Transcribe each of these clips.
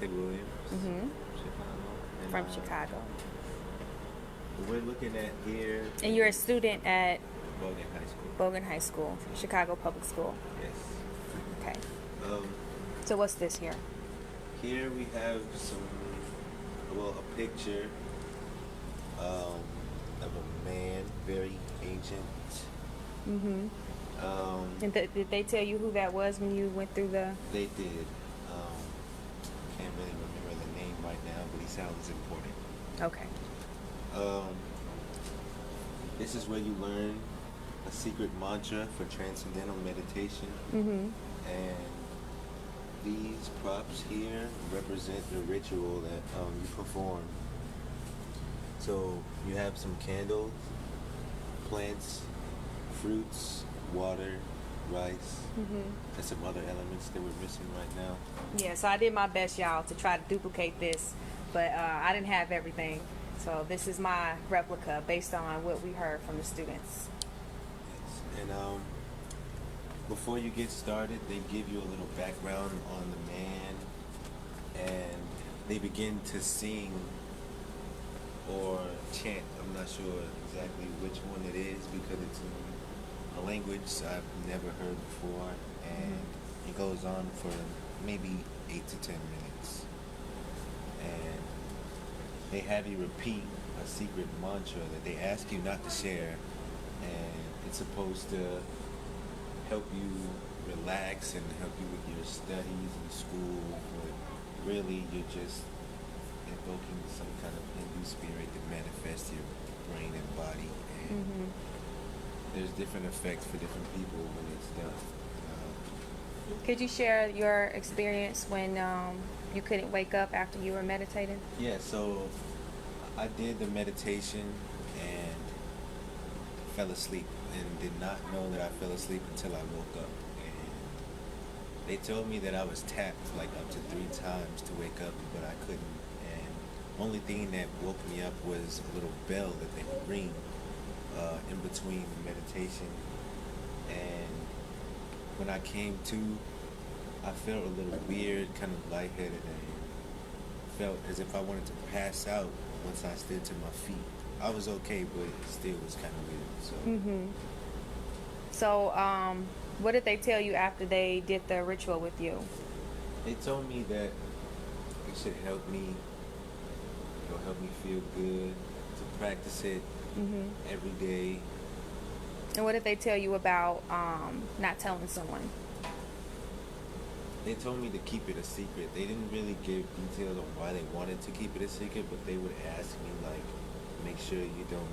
Williams, Chicago. And, From Chicago. we're looking at here And you're a student at Bogan High School. Bogan High School, Chicago Public School. Yes. Okay. Um, So what's this here? Here we have a picture of a man, very ancient. And did they tell you who that was when you went through the... They did. Can't really remember the name right now, but he sounds important. Okay. This is where you learn a secret mantra for Transcendental Meditation. And these props here represent the ritual that you perform. So you have some candles, plants, fruits, water, rice, and some other elements that we're missing right now. Yeah, so I did my best, y'all, to try to duplicate this, but I didn't have everything. So this is my replica based on what we heard from the students. Yes. And before you get started, they give you a little background on the man, and they begin to sing or chant. I'm not sure exactly which one it is because it's in a language I've never heard before, and it goes on for maybe 8 to 10 minutes. And they have you repeat a secret mantra that they ask you not to share, and it's supposed to help you relax and help you with your studies in school, but really you're just invoking some kind of Hindu spirit that manifests your brain and body, and there's different effects for different people when it's done. Could you share your experience when you couldn't wake up after you were meditating? Yeah, so I did the meditation and fell asleep and did not know that I fell asleep until I woke up. And they told me that I was tapped like up to 3 times to wake up, but I couldn't. And only thing that woke me up was a little bell that they would ring in between the meditation. And when I came to, I felt a little weird, kind of lightheaded, and felt as if I wanted to pass out once I stood to my feet. I was okay, but it still was kind of weird. So, what did they tell you after they did the ritual with you? They told me that it should help me, help me feel good, to practice it every day. And what did they tell you about not telling someone? They told me to keep it a secret. They didn't really give details on why they wanted to keep it a secret, but they would ask me, like, make sure you don't,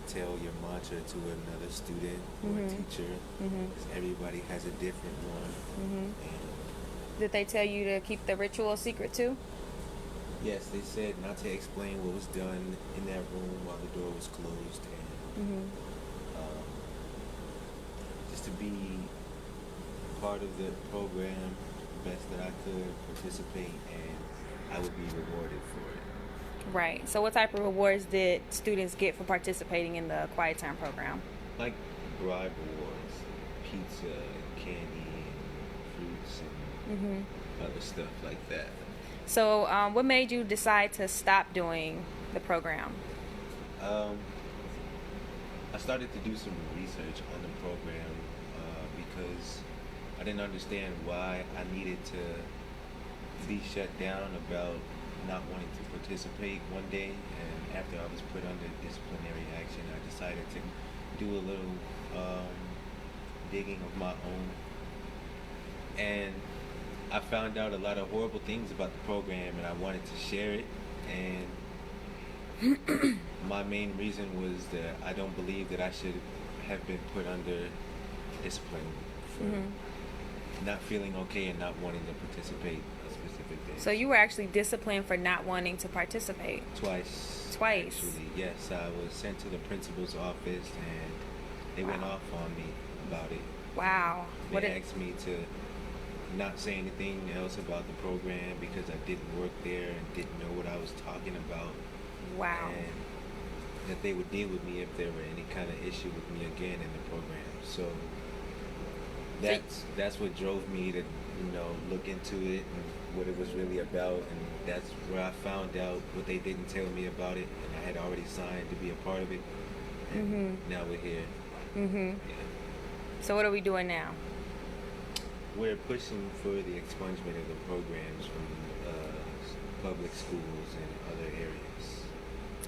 tell your mantra to another student or a teacher, because everybody has a different one. And Did they tell you to keep the ritual secret too? yes, they said not to explain what was done in that room while the door was closed, and just to be part of the program the best that I could, participate, and I would be rewarded for it. Right. So what type of rewards did students get for participating in the Quiet Time program? Like bribe rewards, pizza, and candy, and fruits, and other stuff like that. So what made you decide to stop doing the program? I started to do some research on the program because I didn't understand why I needed to be shut down about not wanting to participate one day. And after I was put under disciplinary action, I decided to do a little digging of my own. And I found out a lot of horrible things about the program, and I wanted to share it. And my main reason was that I don't believe that I should have been put under discipline for not feeling okay and not wanting to participate a specific day. So you were actually disciplined for not wanting to participate? Twice. Actually, yes. I was sent to the principal's office, and they went off on me about it. Wow. They asked me to not say anything else about the program because I didn't work there and didn't know what I was talking about. Wow. And that they would deal with me if there were any kind of issue with me again in the program. So that's what drove me to look into it and what it was really about, and that's where I found out what they didn't tell me about it, and I had already signed to be a part of it, and now we're here. Yeah. So what are we doing now? We're pushing for the expungement of the programs from public schools and other areas.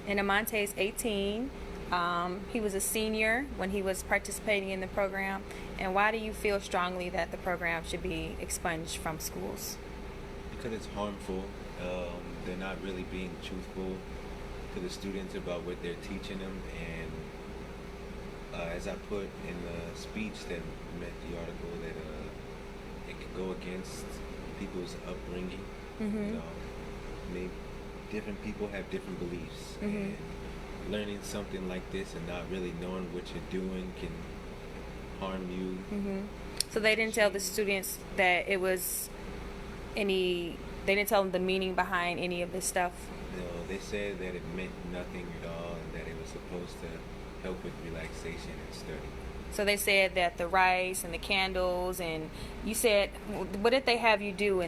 And Amante is 18. He was a senior when he was participating in the program. And why do you feel strongly that the program should be expunged from schools? Because it's harmful. They're not really being truthful to the students about what they're teaching them. And as I put in the speech that met the article, that it could go against people's upbringing. You know, different people have different beliefs. And learning something like this and not really knowing what you're doing can harm you. So they didn't tell the students that it was they didn't tell them the meaning behind any of this stuff? No, they said that it meant nothing at all, and that it was supposed to help with relaxation and study. So they said that the rice and the candles, and you said, what did they have you do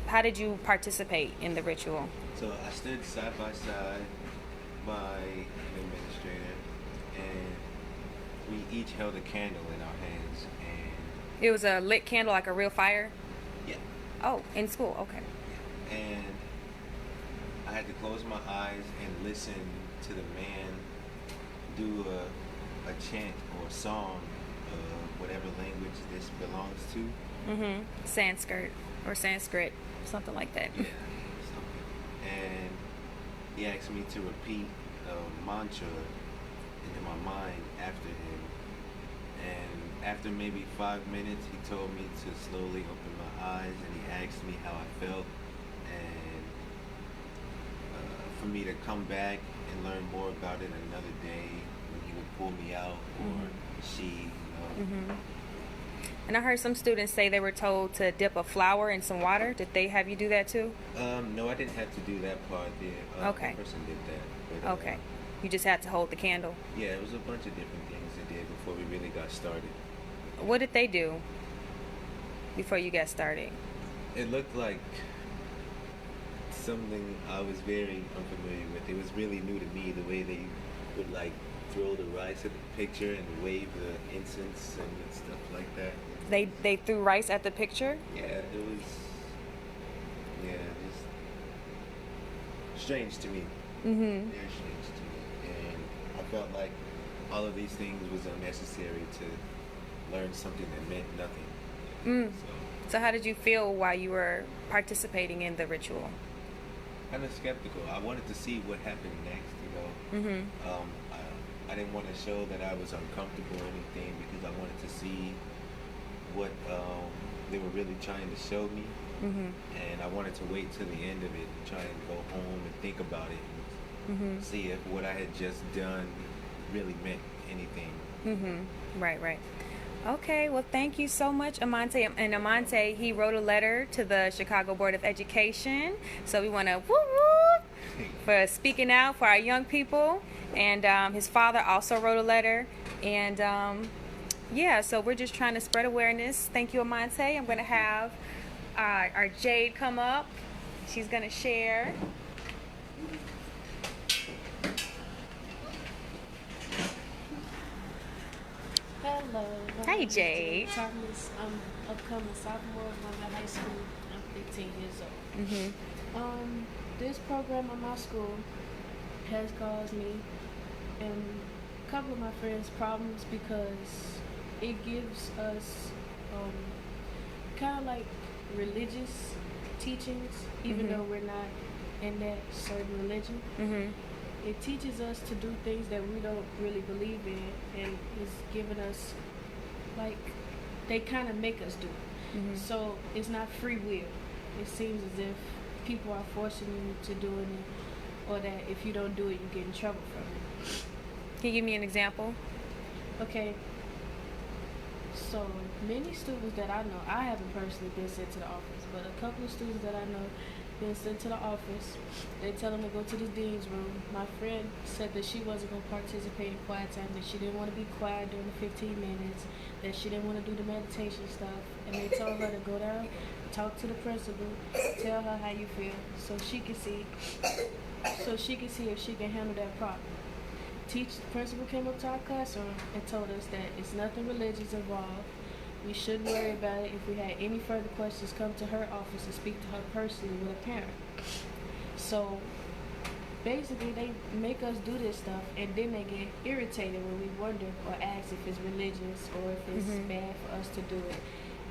how did you participate in the ritual? So I stood side by side by an administrator, and we each held a candle in our hands, and It was a lit candle, like a real fire? yeah. Oh, in school, okay. And I had to close my eyes and listen to the man do a chant or a song of whatever language this belongs to. Sanskrit, something like that. Yeah. And he asked me to repeat a mantra into my mind after him. And after maybe 5 minutes, he told me to slowly open my eyes, and he asked me how I felt, and for me to come back and learn more about it another day when he would pull me out, or she, you know. And I heard some students say they were told to dip a flower in some water. Did they have you do that too? No, I didn't have to do that part there. Okay. One person did that. But, Okay. You just had to hold the candle. Yeah, it was a bunch of different things they did before we really got started. What did they do before you got started? It looked like something I was very unfamiliar with. It was really new to me, the way they would like throw the rice at the picture and wave the incense and stuff like that. They threw rice at the picture? Yeah, it was just strange to me. Very strange to me. And I felt like all of these things was unnecessary to learn something that meant nothing. So how did you feel while you were participating in the ritual? Kind of skeptical. I wanted to see what happened next, you know. I didn't want to show that I was uncomfortable or anything, because I wanted to see what they were really trying to show me. And I wanted to wait till the end of it and try and go home and think about it and see if what I had just done really meant anything. Right. Okay, well, thank you so much, Amante. And Amante, he wrote a letter to the Chicago Board of Education. So we want to woo for speaking out for our young people. And his father also wrote a letter. And yeah, so we're just trying to spread awareness. Thank you, Amante. I'm going to have our Jade come up. She's going to share. Hello. Hey, Jade. Thomas. I'm upcoming sophomore of my high school. I'm 15 years old. This program at my school has caused me and a couple of my friends problems, because it gives us kind of like religious teachings, even though we're not in that certain religion. It teaches us to do things that we don't really believe in, and it's giving us, like, they kind of make us do it. So it's not free will. It seems as if people are forcing you to doing it, or that if you don't do it, you get in trouble from it. Can you give me an example? Okay. So many students that I know, I haven't personally been sent to the office, but a couple of students that I know been sent to the office. They tell them to go to the dean's room. My friend said that she wasn't going to participate in quiet time, that she didn't want to be quiet during the 15 minutes, that she didn't want to do the meditation stuff, and they told her to go down talk to the principal, tell her how you feel, so she can see if she can handle that problem. Principal came up to our classroom and told us that it's nothing religious involved. We shouldn't worry about it. If we had any further questions, come to her office and speak to her personally with a parent. So basically, they make us do this stuff, and then they get irritated when we wonder or ask if it's religious or if it's bad for us to do it,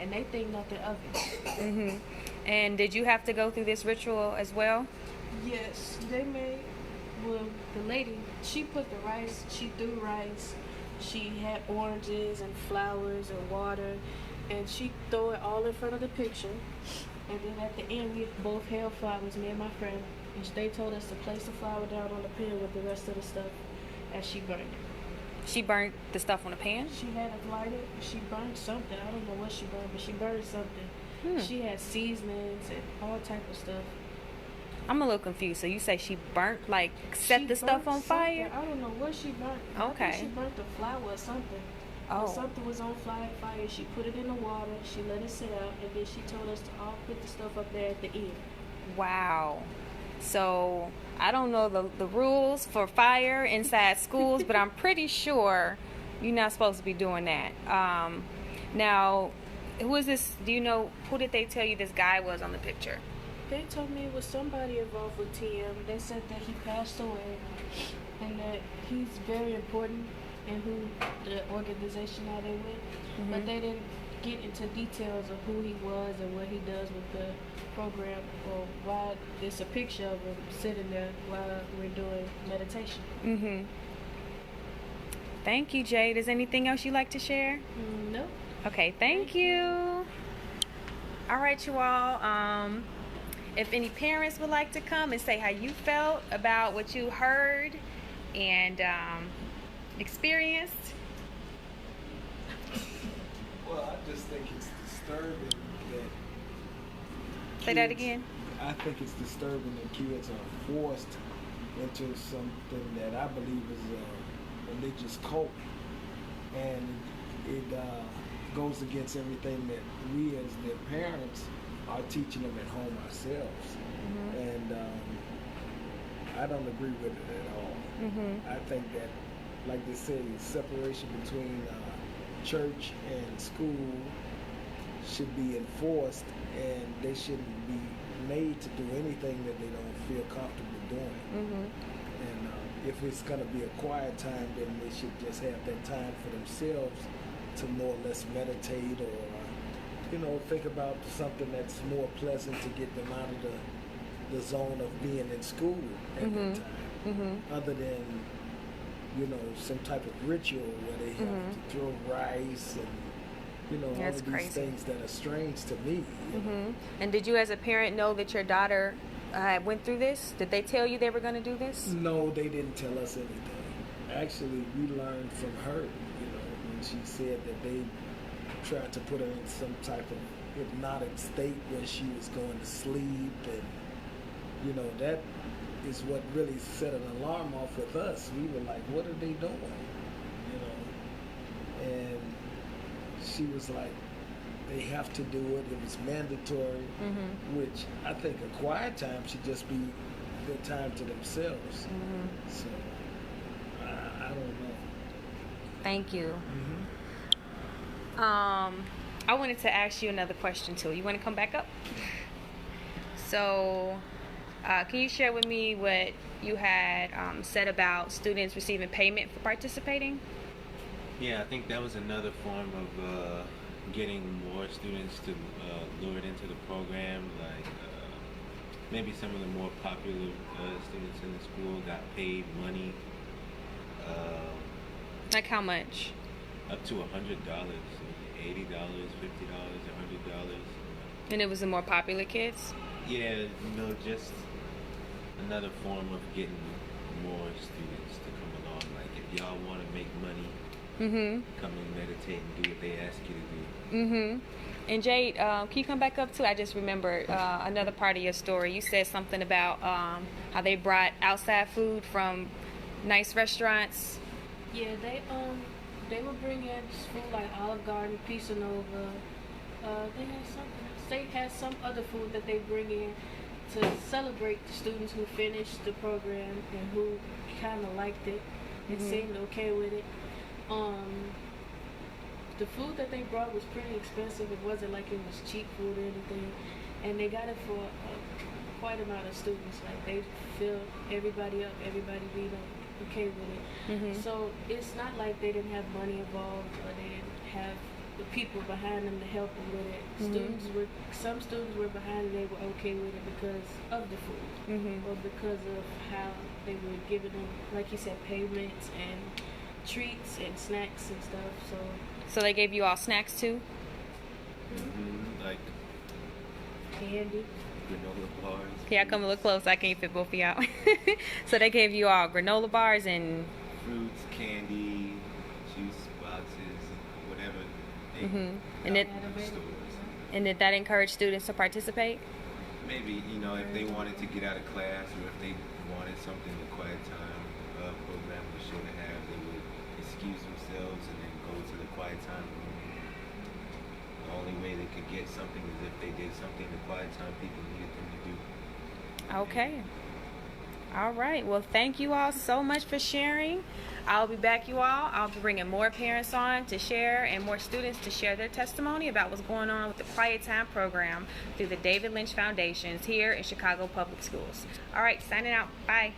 and they think nothing of it. And did you have to go through this ritual as well? Yes, they made. Well, the lady, she put the rice. She threw rice. She had oranges and flowers and water, and she threw it all in front of the picture. And then at the end, we both held flowers, me and my friend. And they told us to place the flower down on the pan with the rest of the stuff as she burned it. She burnt the stuff on the pan? She had it lighted. She burned something. I don't know what she burned, but she burned something. She had seasonings and all type of stuff. I'm a little confused. So you say she burnt, like, set the stuff on fire? I don't know what she burnt. Okay. I think she burnt the flour or something. Oh. When something was on fire, she put it in the water, she let it sit out, and then she told us to all put the stuff up there at the end. Wow. So I don't know the rules for fire inside schools, but I'm pretty sure you're not supposed to be doing that. Now, who is this? Do you know, who did they tell you this guy was on the picture? They told me it was somebody involved with TM. They said that he passed away and that he's very important in who the organization that they with. But they didn't get into details of who he was and what he does with the program, or why there's a picture of him sitting there while we're doing meditation. Thank you, Jade. Is anything else you'd like to share? No. Okay, thank you. All right, you all. If any parents would like to come and say how you felt about what you heard and experienced. Well, I just think it's disturbing that. Say that again. I think it's disturbing that kids are forced into something that I believe is a religious cult, and it goes against everything that we as their parents are teaching them at home ourselves. And I don't agree with it at all. I think that, like they say, separation between church and school should be enforced, and they shouldn't be made to do anything that they don't feel comfortable doing. And if it's going to be a quiet time, then they should just have that time for themselves to more or less meditate, or think about something that's more pleasant to get them out of the zone of being in school at that time, other than some type of ritual where they have to throw rice and all That's of these crazy. things that are strange to me. And did you as a parent know that your daughter went through this? Did they tell you they were going to do this? No, they didn't tell us anything. Actually, we learned from her, when she said that they tried to put her in some type of hypnotic state where she was going to sleep, and that is what really set an alarm off with us. We were like, what are they doing? And she was like, they have to do it. It was mandatory, which I think a quiet time should just be their time to themselves. So I don't know. Thank you. I wanted to ask you another question too. You want to come back up? So, can you share with me what you had said about students receiving payment for participating? Yeah, I think that was another form of getting more students to lured into the program. Like maybe some of the more popular students in the school got paid money. Like how much? Up to $100, $80, $50, $100. And it was the more popular kids? Yeah, just another form of getting more students to come along. Like if y'all want to make money, come and meditate and do what they ask you to do. And Jade, can you come back up too? I just remembered another part of your story. You said something about how they brought outside food from nice restaurants. Yeah, they would bring in food like Olive Garden, Pizza Nova. They had something else. state has some other food that they bring in to celebrate the students who finished the program and who kind of liked it and seemed okay with it. The food that they brought was pretty expensive. It wasn't like it was cheap food or anything, and they got it for quite amount of students. Like they filled everybody up, everybody being okay with it. So it's not like they didn't have money involved or they didn't have the people behind them to help them with it. Some students were behind it, they were okay with it because of the food or because of how they were giving them, like you said, payments and treats and snacks and stuff. So they gave you all snacks too? Like Candy. granola bars. Yeah, come a little close. I can't fit both of y'all. So they gave you all granola bars and fruits, candy, juice boxes, whatever. And did that encourage students to participate? Maybe, if they wanted to get out of class or if they wanted something the quiet time program was sure to have, they would excuse themselves and then go to the quiet time room. The only way they could get something is if they did something the quiet time people needed them to do. Okay. All right. Well, thank you all so much for sharing. I'll be back, you all. I'll be bringing more parents on to share and more students to share their testimony about what's going on with the Quiet Time program through the David Lynch Foundations here in Chicago Public Schools. All right. Signing out. Bye.